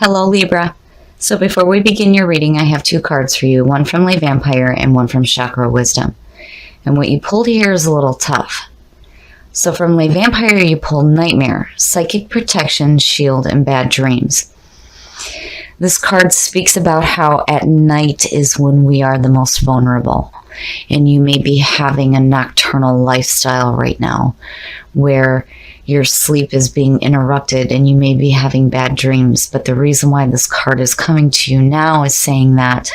Hello, Libra. So before we begin your reading, I have two cards for you, one from Lay Vampire and one from Chakra Wisdom. And what you pulled here is a little tough. So from Lay Vampire, you pulled Nightmare, Psychic Protection, Shield, and Bad Dreams. This card speaks about how at night is when we are the most vulnerable. And you may be having a nocturnal lifestyle right now where your sleep is being interrupted and you may be having bad dreams. But the reason why this card is coming to you now is saying that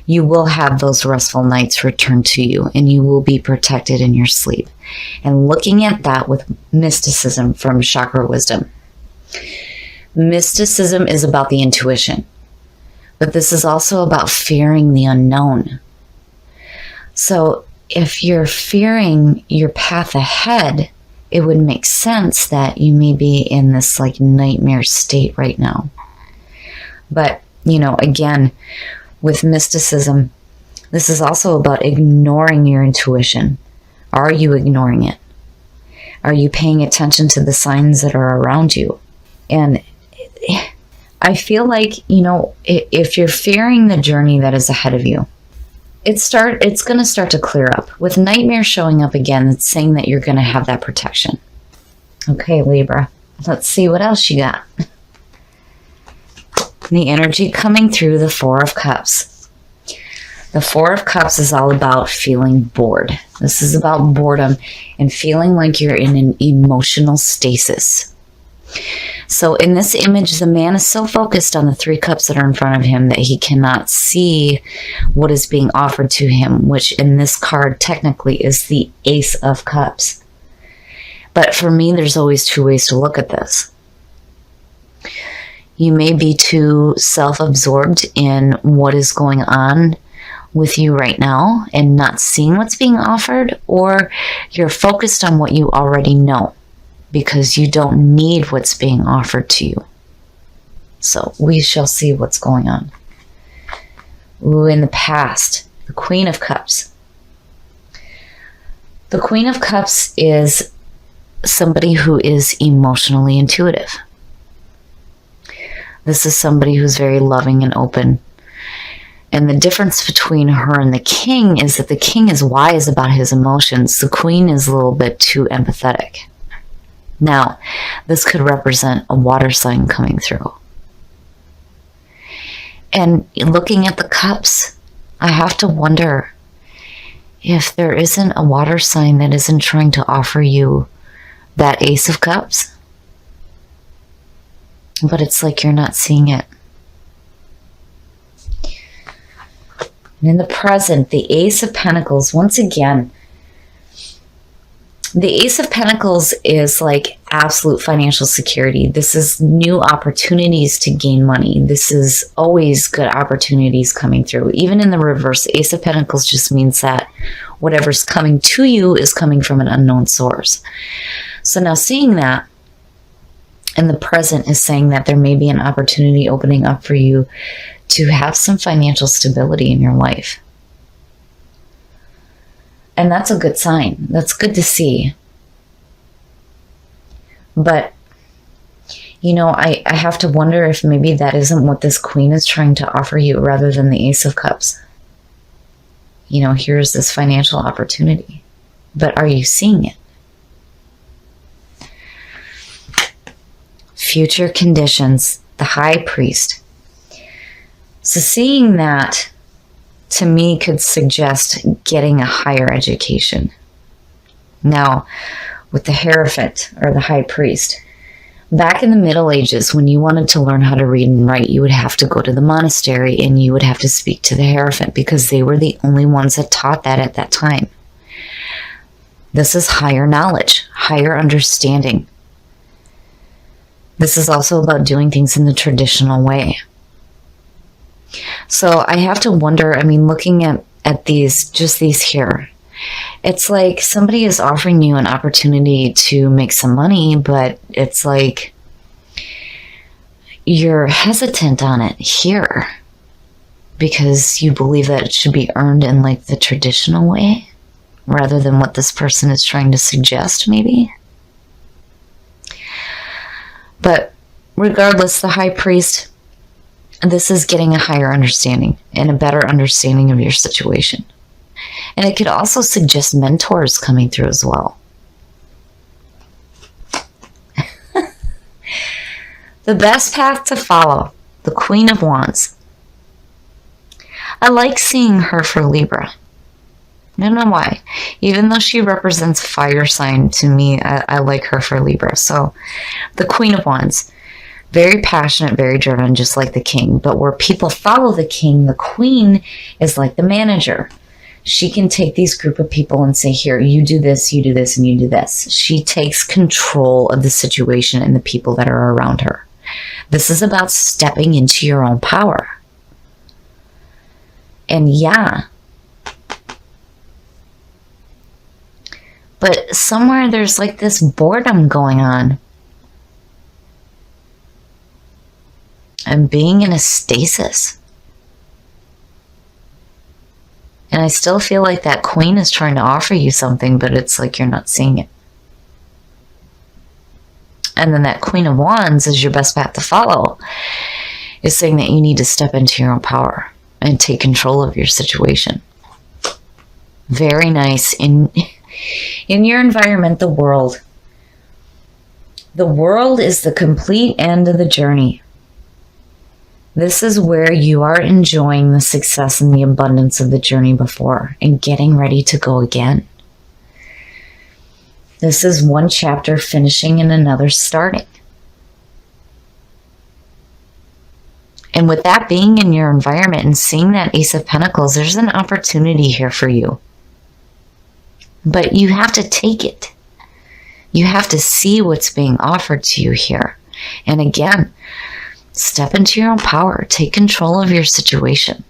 you will have those restful nights return to you and you will be protected in your sleep. And looking at that with mysticism from Chakra Wisdom. Mysticism is about the intuition, but this is also about fearing the unknown. So if you're fearing your path ahead, it would make sense that you may be in this like nightmare state right now. But, again, with mysticism, this is also about ignoring your intuition. Are you ignoring it? Are you paying attention to the signs that are around you? And I feel like, if you're fearing the journey that is ahead of you, it's going to start to clear up. With Nightmare showing up again, it's saying that you're going to have that protection. Okay, Libra, let's see what else you got. The energy coming through the Four of Cups. The Four of Cups is all about feeling bored. This is about boredom and feeling like you're in an emotional stasis. So in this image, the man is so focused on the three cups that are in front of him that he cannot see what is being offered to him, which in this card technically is the Ace of Cups. But for me, there's always two ways to look at this. You may be too self-absorbed in what is going on with you right now and not seeing what's being offered, or you're focused on what you already know, because you don't need what's being offered to you. So we shall see what's going on. Ooh, in the past, the Queen of Cups. The Queen of Cups is somebody who is emotionally intuitive. This is somebody who's very loving and open. And the difference between her and the King is that the King is wise about his emotions. The Queen is a little bit too empathetic. Now, this could represent a water sign coming through. And looking at the cups, I have to wonder if there isn't a water sign that isn't trying to offer you that Ace of Cups. But it's like you're not seeing it. And in the present, the Ace of Pentacles, once again, the Ace of Pentacles is like absolute financial security. This is new opportunities to gain money. This is always good opportunities coming through. Even in the reverse, Ace of Pentacles just means that whatever's coming to you is coming from an unknown source. So now seeing that in the present is saying that there may be an opportunity opening up for you to have some financial stability in your life. And that's a good sign. That's good to see. But, I have to wonder if maybe that isn't what this Queen is trying to offer you rather than the Ace of Cups. Here's this financial opportunity. But are you seeing it? Future conditions, the High Priest. So seeing that, to me, could suggest getting a higher education. Now, with the Hierophant, or the High Priest, back in the Middle Ages, when you wanted to learn how to read and write, you would have to go to the monastery and you would have to speak to the Hierophant because they were the only ones that taught that at that time. This is higher knowledge, higher understanding. This is also about doing things in the traditional way. So I have to wonder, looking at these here, it's like somebody is offering you an opportunity to make some money, but it's like you're hesitant on it here because you believe that it should be earned in like the traditional way rather than what this person is trying to suggest, maybe. But regardless, the High Priest, This is getting a higher understanding and a better understanding of your situation. And it could also suggest mentors coming through as well. The best path to follow, the Queen of Wands. I like seeing her for Libra. I don't know why. Even though she represents fire sign, to me, I like her for Libra. So, the Queen of Wands. Very passionate, very driven, just like the King. But where people follow the King, the Queen is like the manager. She can take these group of people and say, here, you do this, and you do this. She takes control of the situation and the people that are around her. This is about stepping into your own power. And yeah, but somewhere there's like this boredom going on. And being in a stasis. And I still feel like that Queen is trying to offer you something, but it's like you're not seeing it. And then that Queen of Wands is your best path to follow. Is saying that you need to step into your own power and take control of your situation. Very nice. In your environment, the world. The world is the complete end of the journey. This is where you are enjoying the success and the abundance of the journey before and getting ready to go again. This is one chapter finishing and another starting. And with that being in your environment and seeing that Ace of Pentacles, there's an opportunity here for you. But you have to take it. You have to see what's being offered to you here. And again, step into your own power. Take control of your situation.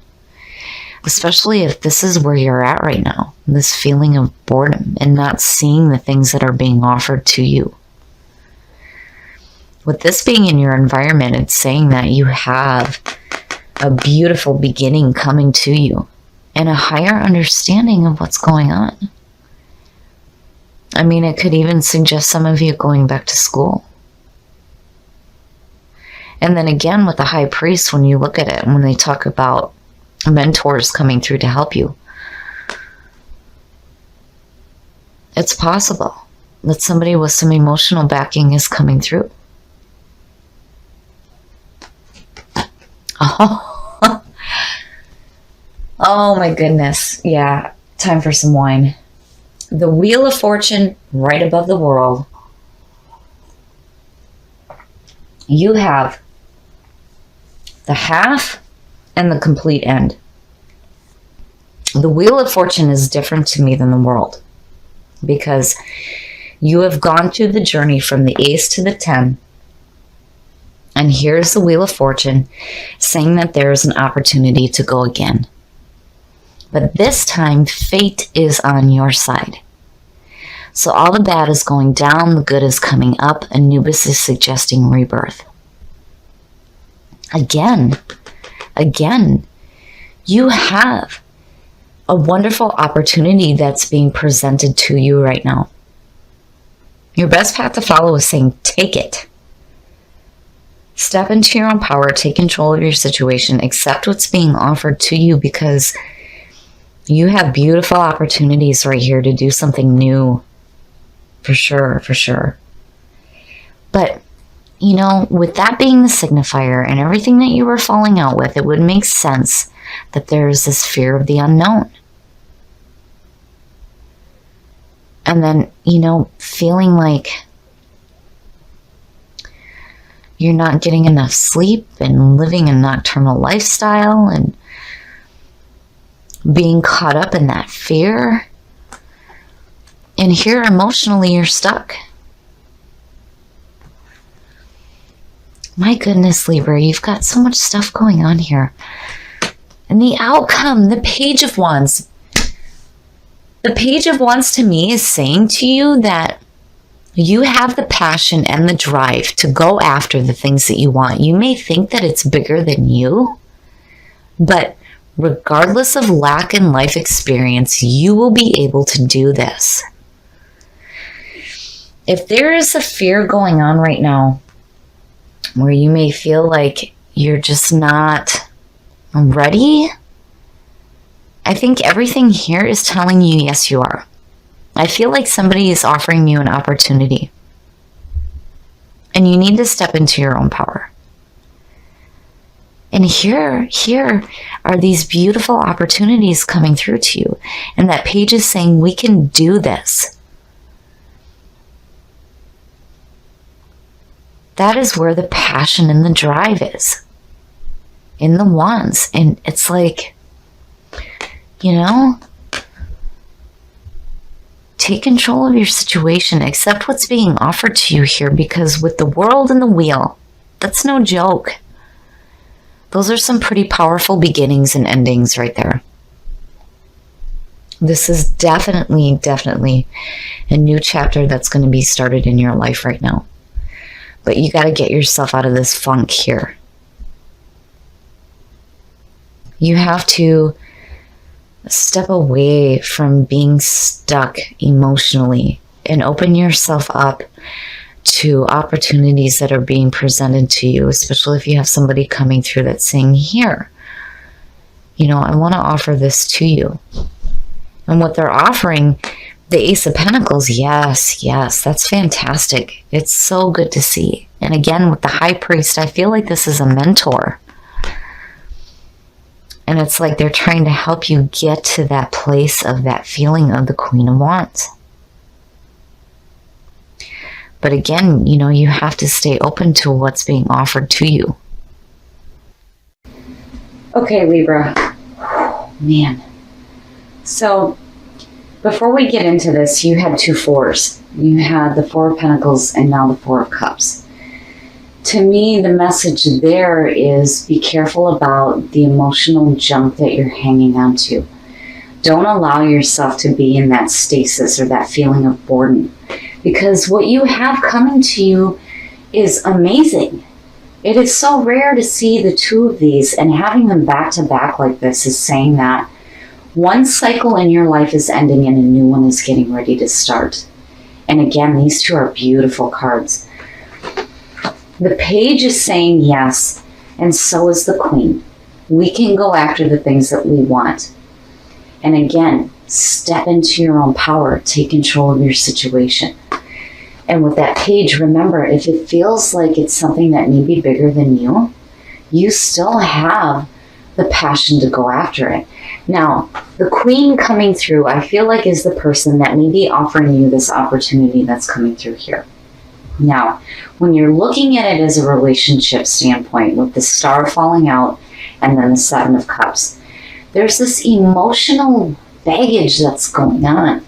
Especially if this is where you're at right now. This feeling of boredom and not seeing the things that are being offered to you. With this being in your environment, it's saying that you have a beautiful beginning coming to you and a higher understanding of what's going on. I mean, it could even suggest some of you going back to school. And then again, with the High Priest, when you look at it, when they talk about mentors coming through to help you, it's possible that somebody with some emotional backing is coming through. Oh, oh my goodness. Yeah, time for some wine. The Wheel of Fortune right above the World. You have the half and the complete end. The Wheel of Fortune is different to me than the World because you have gone through the journey from the Ace to the 10. And here's the Wheel of Fortune saying that there is an opportunity to go again. But this time, fate is on your side. So all the bad is going down, the good is coming up, Anubis is suggesting rebirth. Again, you have a wonderful opportunity that's being presented to you right now. Your best path to follow is saying, take it. Step into your own power, take control of your situation, accept what's being offered to you because you have beautiful opportunities right here to do something new. For sure, for sure. But, you know, with that being the signifier and everything that you were falling out with, it would make sense that there's this fear of the unknown. And then, you know, feeling like you're not getting enough sleep and living a nocturnal lifestyle and being caught up in that fear. And here, emotionally, you're stuck. My goodness, Libra, you've got so much stuff going on here. And the outcome, the Page of Wands. The Page of Wands to me is saying to you that you have the passion and the drive to go after the things that you want. You may think that it's bigger than you, but regardless of lack in life experience, you will be able to do this. If there is a fear going on right now where you may feel like you're just not ready. I think everything here is telling you, yes, you are. I feel like somebody is offering you an opportunity. And you need to step into your own power. And here are these beautiful opportunities coming through to you. And that page is saying, we can do this. That is where the passion and the drive is. In the wands. And it's like, take control of your situation. Accept what's being offered to you here, because with the world and the wheel, that's no joke. Those are some pretty powerful beginnings and endings right there. This is definitely a new chapter that's going to be started in your life right now. But you got to get yourself out of this funk here. You have to step away from being stuck emotionally and open yourself up to opportunities that are being presented to you, especially if you have somebody coming through that's saying, here, I want to offer this to you. And what they're offering, the Ace of Pentacles, yes, that's fantastic. It's so good to see. And again, with the High Priest, I feel like this is a mentor. And it's like they're trying to help you get to that place of that feeling of the Queen of Wands. But again, you have to stay open to what's being offered to you. Okay, Libra. Man. So, before we get into this, you had 2 fours. You had the Four of Pentacles and now the Four of Cups. To me, the message there is be careful about the emotional junk that you're hanging on to. Don't allow yourself to be in that stasis or that feeling of boredom, because what you have coming to you is amazing. It is so rare to see the 2 of these, and having them back to back like this is saying that one cycle in your life is ending and a new one is getting ready to start. And again, these 2 are beautiful cards. The page is saying yes, and so is the Queen. We can go after the things that we want. And again, step into your own power. Take control of your situation. And with that page, remember, if it feels like it's something that may be bigger than you, you still have the passion to go after it. Now, the Queen coming through, I feel like is the person that may be offering you this opportunity that's coming through here. Now, when you're looking at it as a relationship standpoint, with the Star falling out and then the Seven of Cups, there's this emotional baggage that's going on.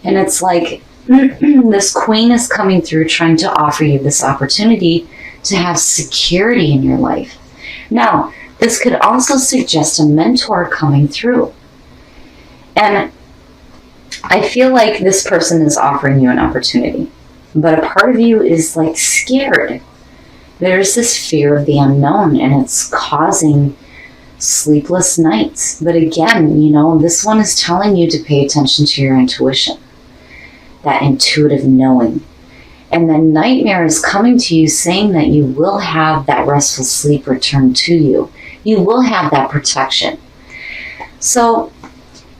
And it's like this Queen is coming through trying to offer you this opportunity to have security in your life. Now, this could also suggest a mentor coming through. And I feel like this person is offering you an opportunity. But a part of you is like scared. There's this fear of the unknown, and it's causing sleepless nights. But again, this one is telling you to pay attention to your intuition, that intuitive knowing. And then nightmare is coming to you saying that you will have that restful sleep return to you. You will have that protection. So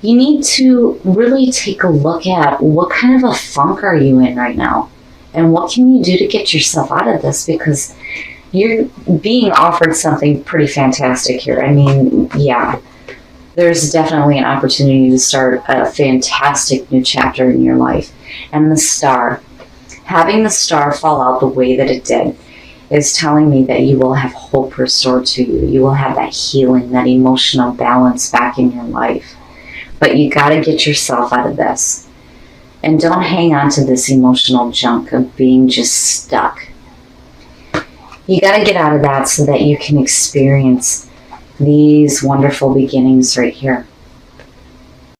you need to really take a look at what kind of a funk are you in right now? And what can you do to get yourself out of this? Because you're being offered something pretty fantastic here. I mean, yeah, there's definitely an opportunity to start a fantastic new chapter in your life. And the Star, having the Star fall out the way that it did, is telling me that you will have hope restored to you. You will have that healing, that emotional balance back in your life. But you got to get yourself out of this. And don't hang on to this emotional junk of being just stuck. You got to get out of that so that you can experience these wonderful beginnings right here.